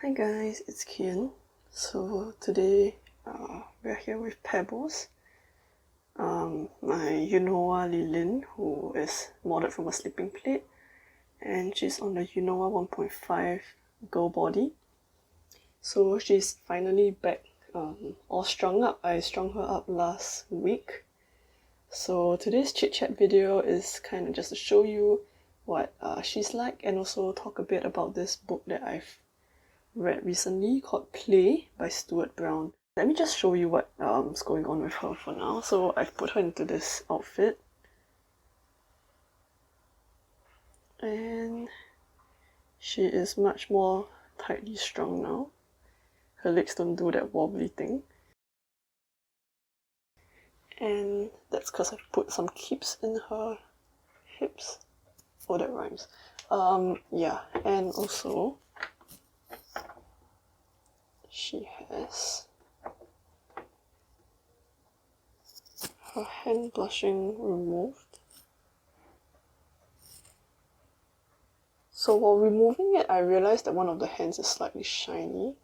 Hi guys, it's Kian. So today we're here with Pebbles, my Unoa Lilin, who is modded from a sleeping plate, and she's on the Unoa 1.5 girl body. So she's finally back, all strung up. I strung her up last week. So today's chit chat video is kind of just to show you what she's like, and also talk a bit about this book that I've read recently called Play by Stuart Brown. Let me just show you what's going on with her for now. So I've put her into this outfit, and she is much more tightly strung now. Her legs don't do that wobbly thing, and that's because I've put some keeps in her hips. Oh, that rhymes. Yeah, and also she has her hand blushing removed. So while removing it, I realized that one of the hands is slightly shiny,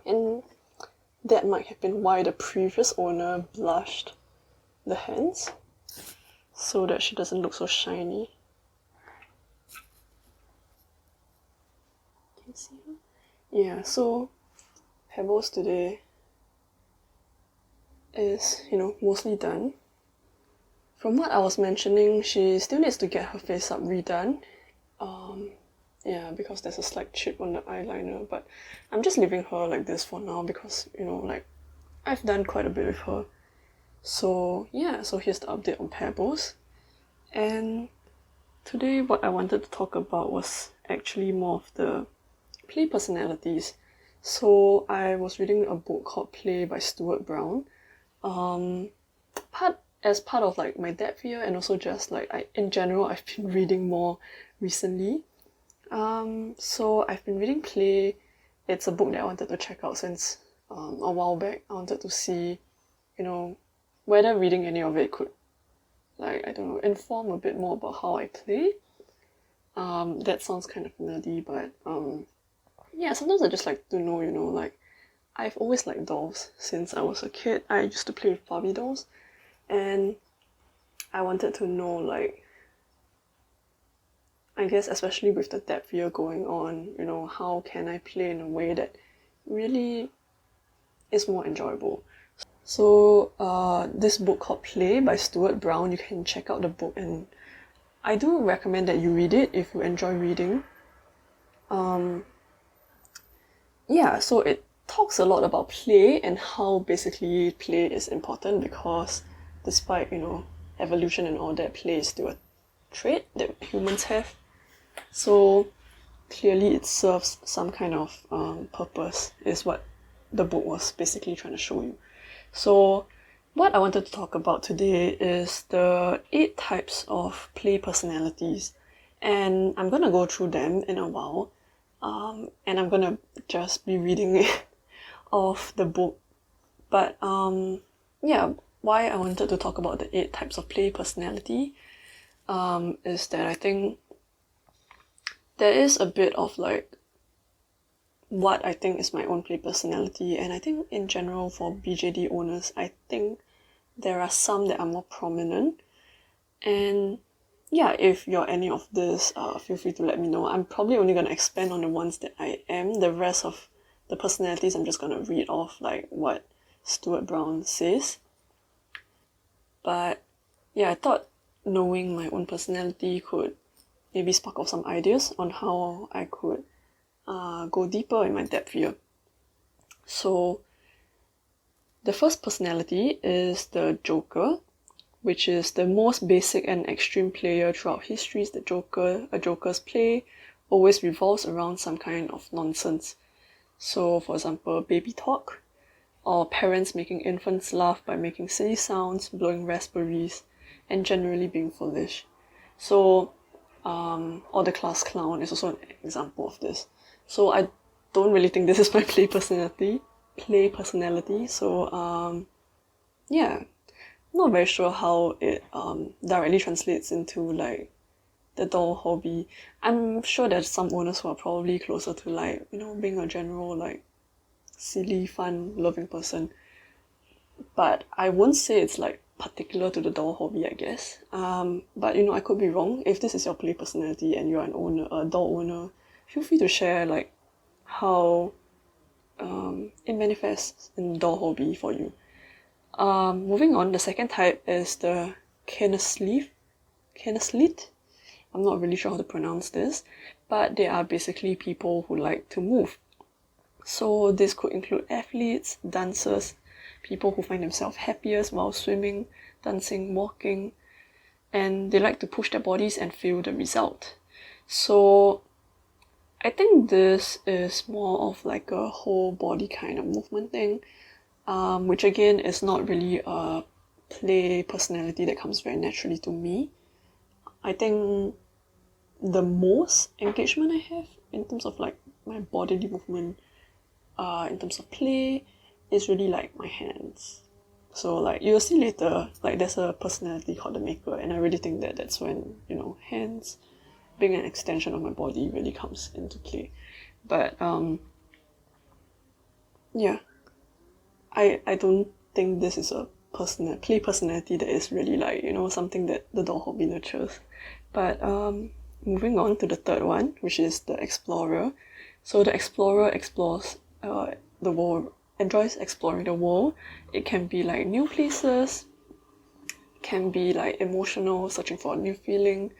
and that might have been why the previous owner blushed the hands, so that she doesn't look so shiny. Can you see her? Yeah, so Pebbles today is, mostly done. From what I was mentioning, she still needs to get her face up redone. Yeah, because there's a slight chip on the eyeliner, but I'm just leaving her like this for now because, I've done quite a bit with her. So yeah, so here's the update on Pebbles. And today what I wanted to talk about was actually more of the play personalities. So I was reading a book called Play by Stuart Brown. As part of like my depth year, and also just like in general I've been reading more recently. So I've been reading Play. It's a book that I wanted to check out since a while back. I wanted to see, whether reading any of it could, inform a bit more about how I play. That sounds kind of nerdy, but yeah, sometimes I just like to know, I've always liked dolls since I was a kid. I used to play with Barbie dolls, and I wanted to know, I guess especially with the depth year going on, how can I play in a way that really is more enjoyable. So this book called Play by Stuart Brown, you can check out the book, and I do recommend that you read it if you enjoy reading. Yeah, so it talks a lot about play and how basically play is important because despite, evolution and all that, play is still a trait that humans have. So clearly it serves some kind of purpose, is what the book was basically trying to show you. So what I wanted to talk about today is the 8 types of play personalities, and I'm gonna go through them in a while, and I'm gonna just be reading it off the book. But yeah, why I wanted to talk about the 8 types of play personality is that I think there is a bit of what I think is my own play personality, and I think in general for BJD owners, I think there are some that are more prominent. And yeah, if you're any of this, feel free to let me know. I'm probably only going to expand on the ones that I am. The rest of the personalities, I'm just going to read off what Stuart Brown says. But yeah, I thought knowing my own personality could maybe spark off some ideas on how I could go deeper in my depth here. So the first personality is the Joker, which is the most basic and extreme player throughout history. A Joker's play always revolves around some kind of nonsense. So for example, baby talk, or parents making infants laugh by making silly sounds, blowing raspberries, and generally being foolish. So or the class clown is also an example of this. So I don't really think this is my play personality. So yeah, not very sure how it directly translates into the doll hobby. I'm sure there's some owners who are probably closer to like, you know, being a general like silly, fun, loving person. But I won't say it's like particular to the doll hobby, I guess. But you know, I could be wrong. If this is your play personality and you're an owner, a doll owner, feel free to share like how it manifests in doll hobby for you. Moving on, the second type is the Kinesthete. I'm not really sure how to pronounce this, but they are basically people who like to move. So this could include athletes, dancers, people who find themselves happiest while swimming, dancing, walking, and they like to push their bodies and feel the result. So I think this is more of like a whole body kind of movement thing, which again is not really a play personality that comes very naturally to me. I think the most engagement I have in terms of like my bodily movement, in terms of play, is really like my hands. So like you'll see later, like there's a personality called the maker, and I really think that that's when, you know, hands being an extension of my body really comes into play. But yeah, I don't think this is a play personality that is really like, you know, something that the doll hobby nurtures. But moving on to the third one, which is the explorer. So the explorer explores the world, enjoys exploring the world. It can be like new places, can be like emotional, searching for a new feeling,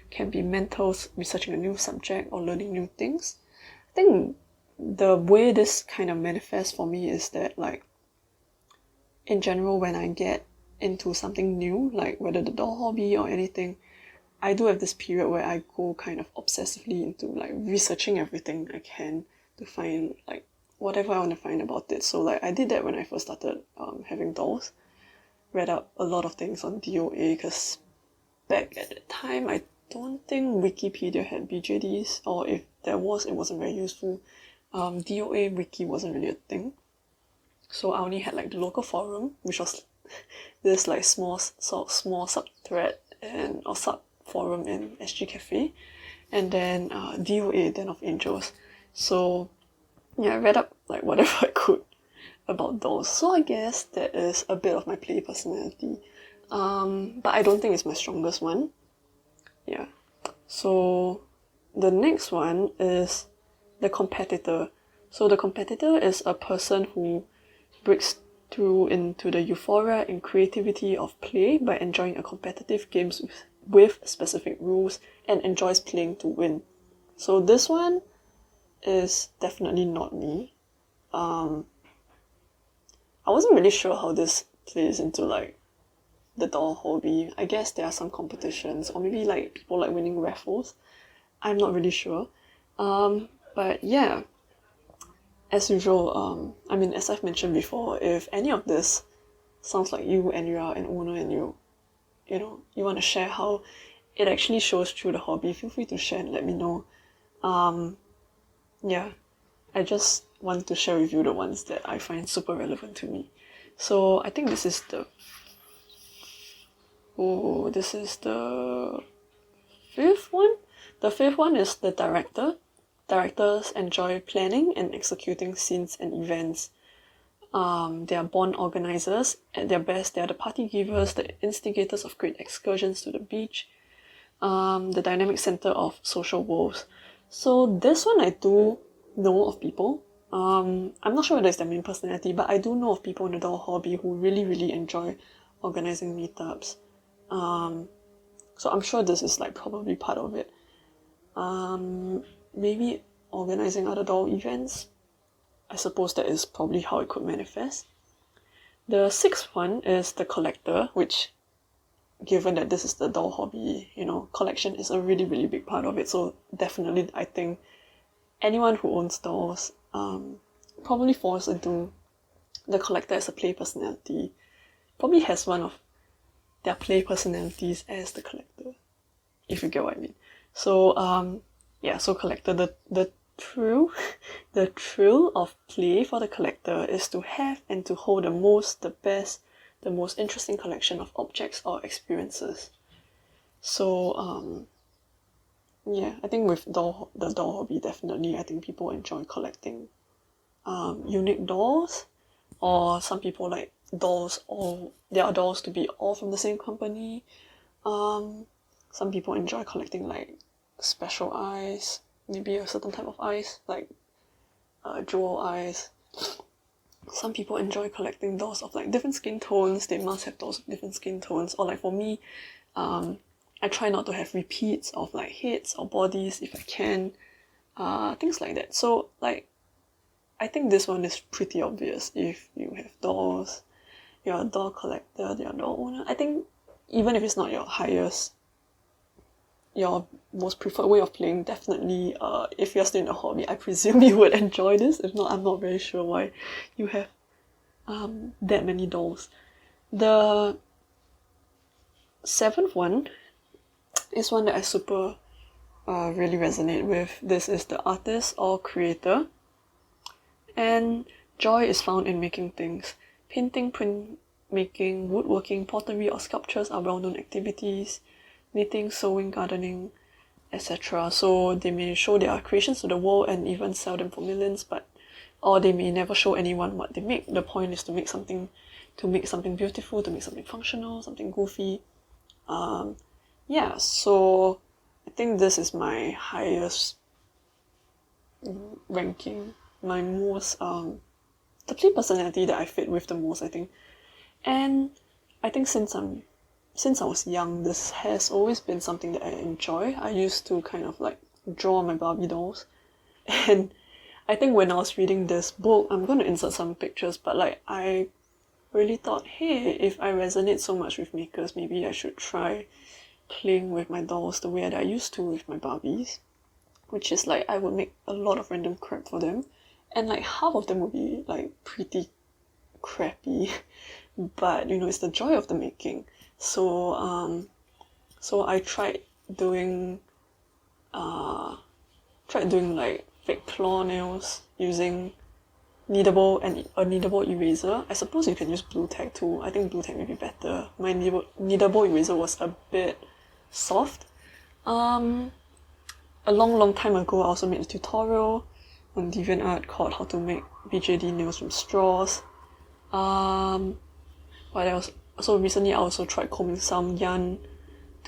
can be mental, researching a new subject or learning new things. I think the way this kind of manifests for me is that like in general, when I get into something new, like whether the doll hobby or anything, I do have this period where I go kind of obsessively into like researching everything I can to find like whatever I want to find about it. So like I did that when I first started having dolls. Read up a lot of things on DOA because back at the time I don't think Wikipedia had BJDs, or if there was, it wasn't very useful. DOA wiki wasn't really a thing. So I only had like the local forum, which was this like small sub-thread and or sub-forum in SG Cafe, and then DOA, Den of Angels. So yeah, I read up like whatever I could about dolls. So I guess that is a bit of my play personality. But I don't think it's my strongest one. Yeah. So the next one is the competitor. So the competitor is a person who breaks through into the euphoria and creativity of play by enjoying a competitive games with specific rules and enjoys playing to win. So this one is definitely not me. I wasn't really sure how this plays into like the doll hobby. I guess there are some competitions, or maybe like people like winning raffles. I'm not really sure. But yeah, as usual, I mean, as I've mentioned before, if any of this sounds like you and you are an owner and you know, you want to share how it actually shows through the hobby, feel free to share and let me know. Yeah, I just want to share with you the ones that I find super relevant to me. So I think this is the fifth one. The fifth one is the director. Directors enjoy planning and executing scenes and events. They are born organizers. At their best, they are the party givers, the instigators of great excursions to the beach, the dynamic center of social worlds. So this one I do know of people. I'm not sure whether it's their main personality, but I do know of people in the doll hobby who really, really enjoy organizing meetups. So I'm sure this is like probably part of it. Maybe organizing other doll events. I suppose that is probably how it could manifest. The sixth one is the collector, which, given that this is the doll hobby, you know, collection is a really, really big part of it. So definitely, I think anyone who owns dolls probably falls into the collector as a play personality. Probably has one of their play personalities as the collector, if you get what I mean. So yeah, so collector, the thrill of play for the collector is to have and to hold the most, the best, the most interesting collection of objects or experiences. So yeah, I think with the doll hobby, definitely, I think people enjoy collecting unique dolls, or some people like dolls, all their dolls to be all from the same company. Some people enjoy collecting like special eyes, maybe a certain type of eyes, like jewel eyes. Some people enjoy collecting dolls of like different skin tones. They must have dolls of different skin tones. Or like for me, I try not to have repeats of like heads or bodies if I can. Things like that. So like, I think this one is pretty obvious. If you have dolls, you're a doll collector, you're a doll owner. I think even if it's not your most preferred way of playing, definitely if you're still in a hobby, I presume you would enjoy this. If not, I'm not very sure why you have that many dolls. The seventh one is one that I super really resonate with. This is the artist or creator. And joy is found in making things. Painting, printmaking, woodworking, pottery or sculptures are well-known activities. Knitting, sewing, gardening, etc. So they may show their creations to the world and even sell them for millions, or they may never show anyone what they make. The point is to make something beautiful, to make something functional, something goofy. Yeah, so I think this is my highest ranking, my most the play personality that I fit with the most, I think. And I think since I was young, this has always been something that I enjoy. I used to kind of like draw my Barbie dolls. And I think when I was reading this book, I'm going to insert some pictures, but like I really thought, hey, if I resonate so much with makers, maybe I should try playing with my dolls the way that I used to with my Barbies. Which is like I would make a lot of random crap for them. And like half of them would be like pretty crappy. But it's the joy of the making. So I tried doing like fake claw nails using a kneadable eraser. I suppose you can use blue tack too. I think blue tack may be better. My kneadable eraser was a bit soft. A long time ago, I also made a tutorial on DeviantArt called how to make BJD nails from straws. What else? So recently I also tried combing some yarn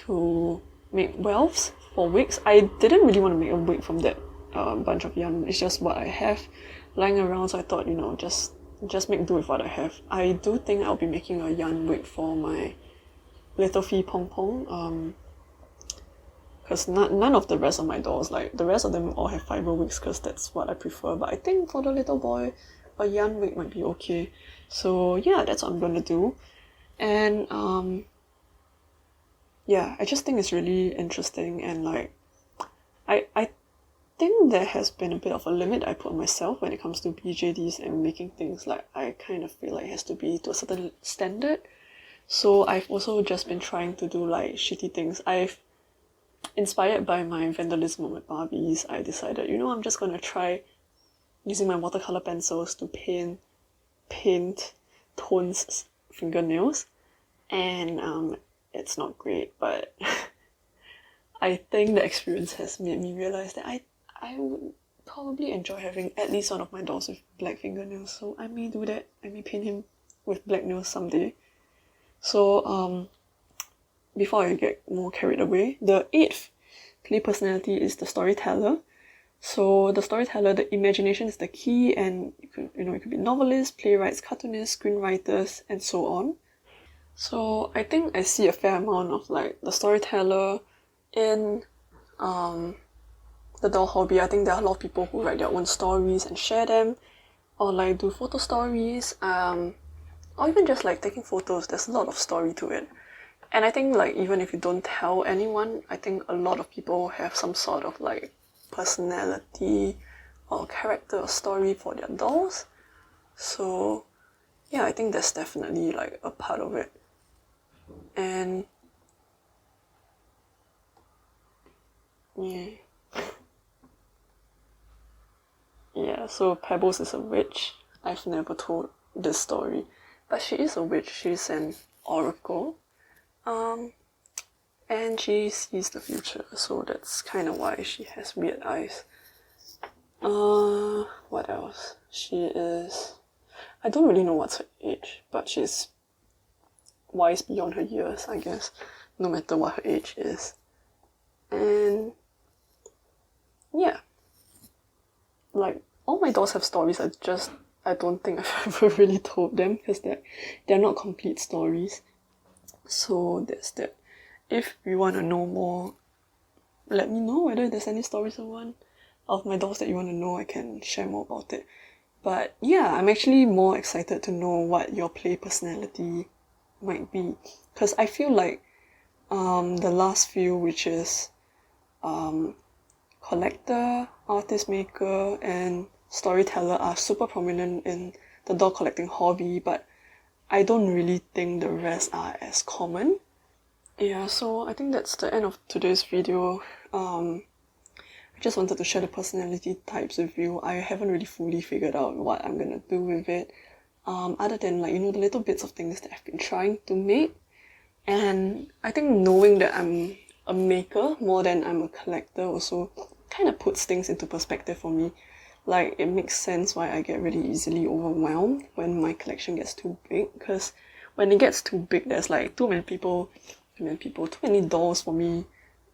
to make welts for wigs. I didn't really want to make a wig from that bunch of yarn. It's just what I have lying around, so I thought, just make do with what I have. I do think I'll be making a yarn wig for my little Fee Pong Pong. Because none of the rest of my dolls, like the rest of them all have fiber wigs because that's what I prefer. But I think for the little boy, a yarn wig might be okay. So yeah, that's what I'm gonna do. And yeah, I just think it's really interesting, and like I think there has been a bit of a limit I put on myself when it comes to BJDs and making things. Like I kind of feel like it has to be to a certain standard. So I've also just been trying to do like shitty things. Inspired by my vandalism of my Barbies, I decided, I'm just gonna try using my watercolor pencils to paint Tone's fingernails, and it's not great, but I think the experience has made me realize that I would probably enjoy having at least one of my dolls with black fingernails, so I may do that. I may paint him with black nails someday. So before I get more carried away, the 8th play personality is the storyteller. So the storyteller, the imagination is the key, and it could be novelists, playwrights, cartoonists, screenwriters, and so on. So I think I see a fair amount of like the storyteller in the doll hobby. I think there are a lot of people who write their own stories and share them, or like do photo stories, or even just like taking photos. There's a lot of story to it. And I think like even if you don't tell anyone, I think a lot of people have some sort of like personality or character or story for their dolls. So yeah, I think that's definitely like a part of it. And yeah, so Pebbles is a witch. I've never told this story, but she is a witch. She's an oracle. And she sees the future, so that's kind of why she has weird eyes. What else? She is... I don't really know what's her age, but she's wise beyond her years, I guess, no matter what her age is. And yeah, like, all my dolls have stories, I don't think I've ever really told them, because they're not complete stories. So that's that. If you want to know more, let me know whether there's any stories of my dolls that you want to know. I can share more about it. But yeah, I'm actually more excited to know what your play personality might be, because I feel like the last few, which is collector, artist maker, and storyteller, are super prominent in the doll collecting hobby, but I don't really think the rest are as common. Yeah, so I think that's the end of today's video. I just wanted to share the personality types with you. I haven't really fully figured out what I'm gonna do with it, other than, like, you know, the little bits of things that I've been trying to make. And I think knowing that I'm a maker more than I'm a collector also kind of puts things into perspective for me. Like, it makes sense why I get really easily overwhelmed when my collection gets too big, because when it gets too big, there's like too many dolls for me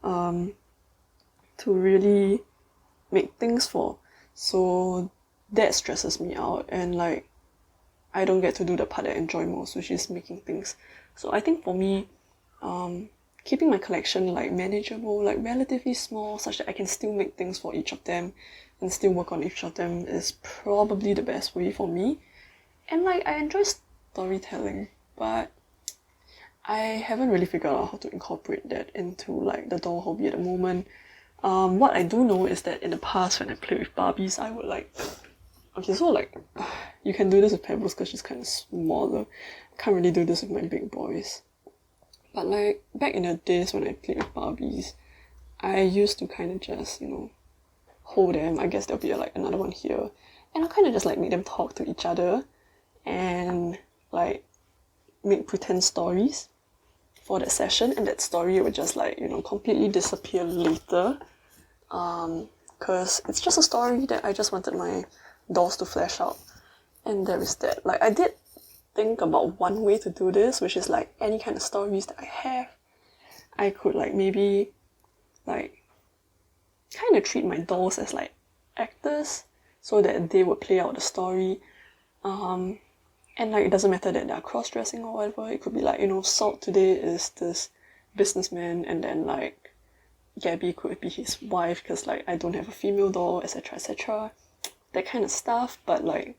to really make things for. So that stresses me out, and like, I don't get to do the part that I enjoy most, which is making things. So I think for me, keeping my collection like manageable, like relatively small, such that I can still make things for each of them and still work on each of them, is probably the best way for me. And like, I enjoy storytelling, but I haven't really figured out how to incorporate that into like the doll hobby at the moment. What I do know is that in the past, when I played with Barbies, I would like... Okay, so like, you can do this with Pebbles because she's kind of smaller. I can't really do this with my big boys. But like, back in the days when I played with Barbies, I used to kind of just, you know, hold them. I guess there'll be like another one here. And I'll kind of just like make them talk to each other and like make pretend stories for that session. And that story would just like, you know, completely disappear later. Because it's just a story that I just wanted my dolls to flesh out. And there is that. Like, I did think about one way to do this, which is like any kind of stories that I have, I could like maybe like kind of treat my dolls as like actors, so that they would play out the story. And like, it doesn't matter that they're cross-dressing or whatever. It could be like, you know, Salt today is this businessman, and then like Gabby could be his wife, because like I don't have a female doll, etc, etc, that kind of stuff. But like,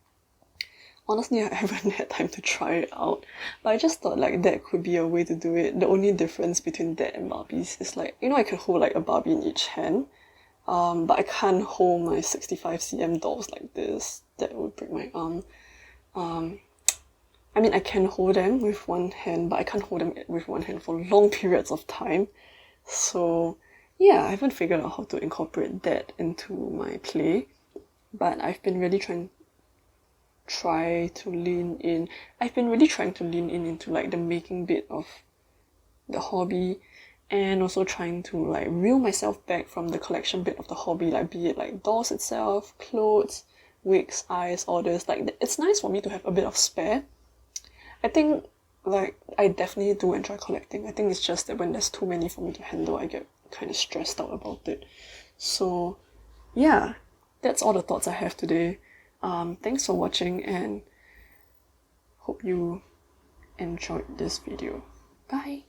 honestly, I haven't had time to try it out. But I just thought like that could be a way to do it. The only difference between that and Barbies is like, you know, I can hold like a Barbie in each hand, but I can't hold my 65cm dolls like this. That would break my arm. I mean, I can hold them with one hand, but I can't hold them with one hand for long periods of time. So yeah, I haven't figured out how to incorporate that into my play. But I've been really trying to lean in. I've been really trying to lean in into like the making bit of the hobby, and also trying to like reel myself back from the collection bit of the hobby, like be it like dolls itself, clothes, wigs, eyes, all this. Like, it's nice for me to have a bit of spare. I think like I definitely do enjoy collecting. I think it's just that when there's too many for me to handle, I get kind of stressed out about it. So yeah, that's all the thoughts I have today. Thanks for watching, and hope you enjoyed this video. Bye!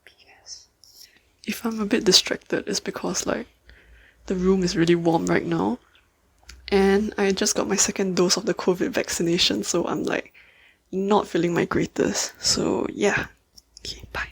PS. If I'm a bit distracted, it's because like the room is really warm right now, and I just got my second dose of the COVID vaccination, so I'm like not feeling my greatest. So yeah, okay, bye.